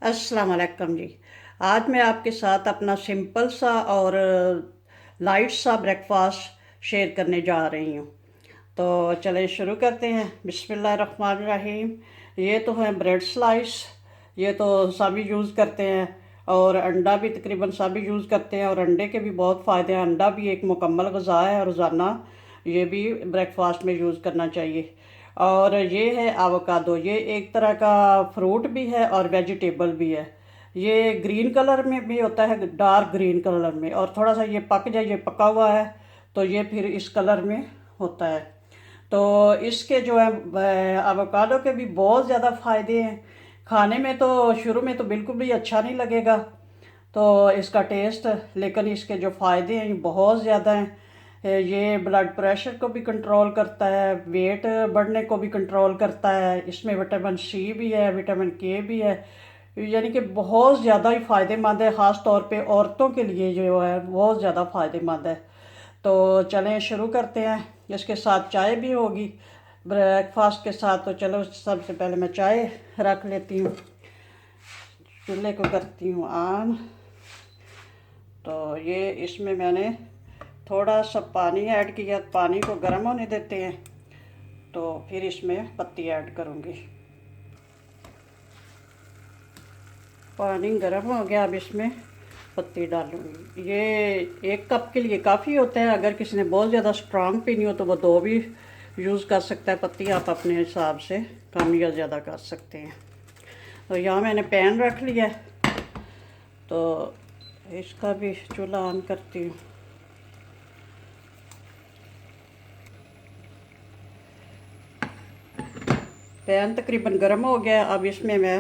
अस्सलाम वालेकुम जी। आज मैं आपके साथ अपना सिंपल सा और लाइट सा ब्रेकफास्ट शेयर करने जा रही हूँ। तो चलिए शुरू करते हैं। बिस्मिल्लाहिर्रहमानिर्रहीम। ये तो है ब्रेड स्लाइस। ये तो सभी यूज़ करते हैं और अंडा भी तकरीबन सभी यूज़ करते हैं और अंडे के भी बहुत फ़ायदे हैं। अंडा भी एक मुकम्मल ग़िज़ा है और रोज़ाना ये भी ब्रेकफास्ट में यूज़ करना चाहिए। और ये है आवाकाडो। ये एक तरह का फ्रूट भी है और वेजिटेबल भी है। ये ग्रीन कलर में भी होता है, डार्क ग्रीन कलर में, और थोड़ा सा ये पक जाए, ये पका हुआ है तो ये फिर इस कलर में होता है। तो इसके जो है एवोकाडो के भी बहुत ज़्यादा फ़ायदे हैं। खाने में तो शुरू में तो बिल्कुल भी अच्छा नहीं लगेगा तो इसका टेस्ट, लेकिन इसके जो फ़ायदे हैं ये बहुत ज़्यादा हैं। ये ब्लड प्रेशर को भी कंट्रोल करता है, वेट बढ़ने को भी कंट्रोल करता है। इसमें विटामिन सी भी है, विटामिन के भी है, यानी कि बहुत ज़्यादा ही फ़ायदेमंद है। ख़ास तौर पे औरतों के लिए जो है बहुत ज़्यादा फ़ायदेमंद है। तो चलें शुरू करते हैं। इसके साथ चाय भी होगी ब्रेकफास्ट के साथ। तो चलो सबसे पहले मैं चाय रख लेती हूँ, चूल्हे को करती हूँ ऑन। तो ये इसमें मैंने थोड़ा सा पानी ऐड किया, पानी को गर्म होने देते हैं तो फिर इसमें पत्ती ऐड करूँगी। पानी गर्म हो गया, अब इसमें पत्ती डालूँगी। ये 1 कप के लिए काफ़ी होता है। अगर किसी ने बहुत ज़्यादा स्ट्रांग पीनी हो तो वो 2 भी यूज़ कर सकता है पत्ती। आप अपने हिसाब से कम या ज़्यादा कर सकते हैं। तो यहाँ मैंने पैन रख लिया है तो इसका भी चूल्हा ऑन करती हूँ। पैन तकरीबन गर्म हो गया। अब इसमें मैं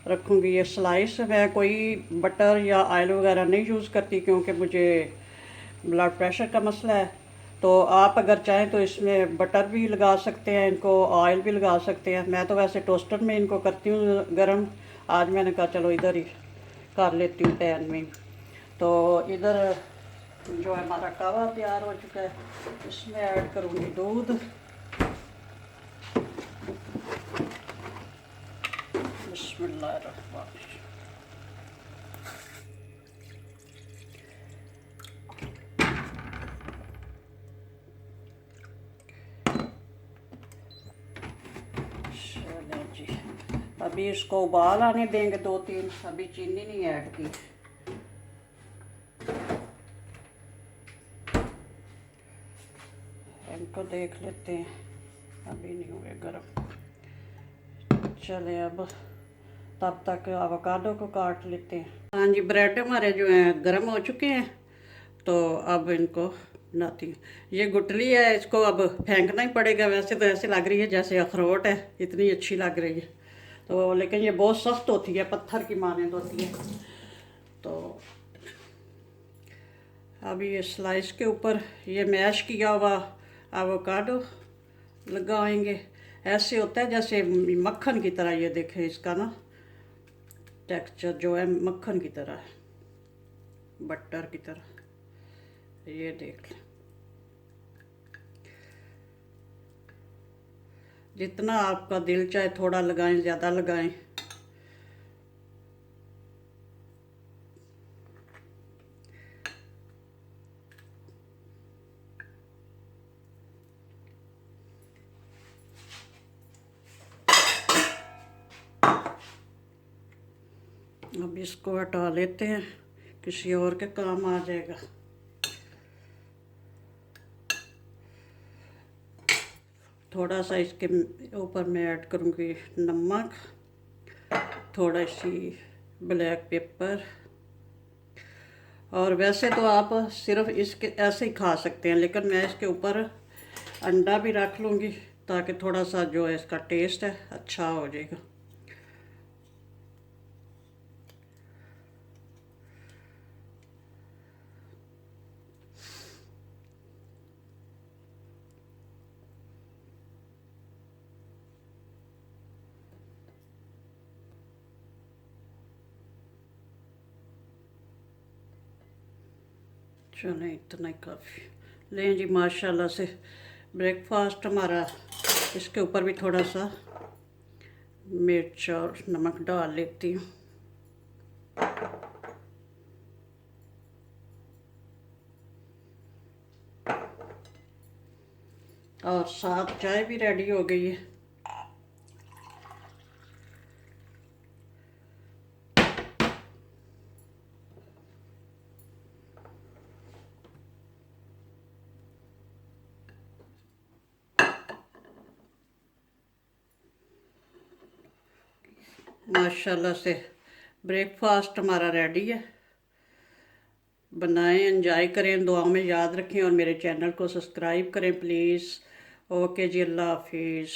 रखूँगी ये स्लाइस। मैं कोई बटर या ऑयल वगैरह नहीं यूज़ करती क्योंकि मुझे ब्लड प्रेशर का मसला है। तो आप अगर चाहें तो इसमें बटर भी लगा सकते हैं, इनको ऑयल भी लगा सकते हैं। मैं तो वैसे टोस्टर में इनको करती हूँ गरम। आज मैंने कहा चलो इधर ही कर लेती हूँ पैन में। तो इधर जो है हमारा कावा तैयार हो चुका है, इसमें ऐड करूँगी दूध। बिस्मिल्लाहिर्रहमानिर्रहीम। चलो जी, अभी इसको उबाल आने देंगे 2-3। अभी चीनी नहीं ऐड की। इनको देख लेते हैं, अभी नहीं हुए गर्म। चले अब तब तक एवोकाडो को काट लेते हैं। हाँ जी, ब्रेड हमारे जो हैं गर्म हो चुके हैं तो अब इनको बनाती हूँ। ये गुठली है, इसको अब फेंकना ही पड़ेगा। वैसे तो ऐसे लग रही है जैसे अखरोट है, इतनी अच्छी लग रही है तो, लेकिन ये बहुत सख्त होती है, पत्थर की मानंद होती है। तो अभी ये स्लाइस के ऊपर ये मैश किया हुआ एवोकाडो लगाएंगे। ऐसे होता है जैसे मक्खन की तरह। ये देखें इसका ना टेक्सचर जो है मक्खन की तरह है, बटर की तरह। ये देख लें, जितना आपका दिल चाहे थोड़ा लगाएं, ज़्यादा लगाएं। अब इसको हटा लेते हैं, किसी और के काम आ जाएगा। थोड़ा सा इसके ऊपर मैं ऐड करूँगी नमक, थोड़ा सी ब्लैक पेपर। और वैसे तो आप सिर्फ इसके ऐसे ही खा सकते हैं, लेकिन मैं इसके ऊपर अंडा भी रख लूँगी ताकि थोड़ा सा जो है इसका टेस्ट है अच्छा हो जाएगा। चलें, इतना ही काफ़ी। लें जी, माशाल्लाह से ब्रेकफास्ट हमारा। इसके ऊपर भी थोड़ा सा मिर्च और नमक डाल लेती हूँ। और साथ चाय भी रेडी हो गई है। माशाल्लाह से ब्रेकफास्ट हमारा रेडी है। बनाएं, एंजॉय करें, दुआ में याद रखें और मेरे चैनल को सब्सक्राइब करें प्लीज़। ओके जी, अल्लाह हाफिज़।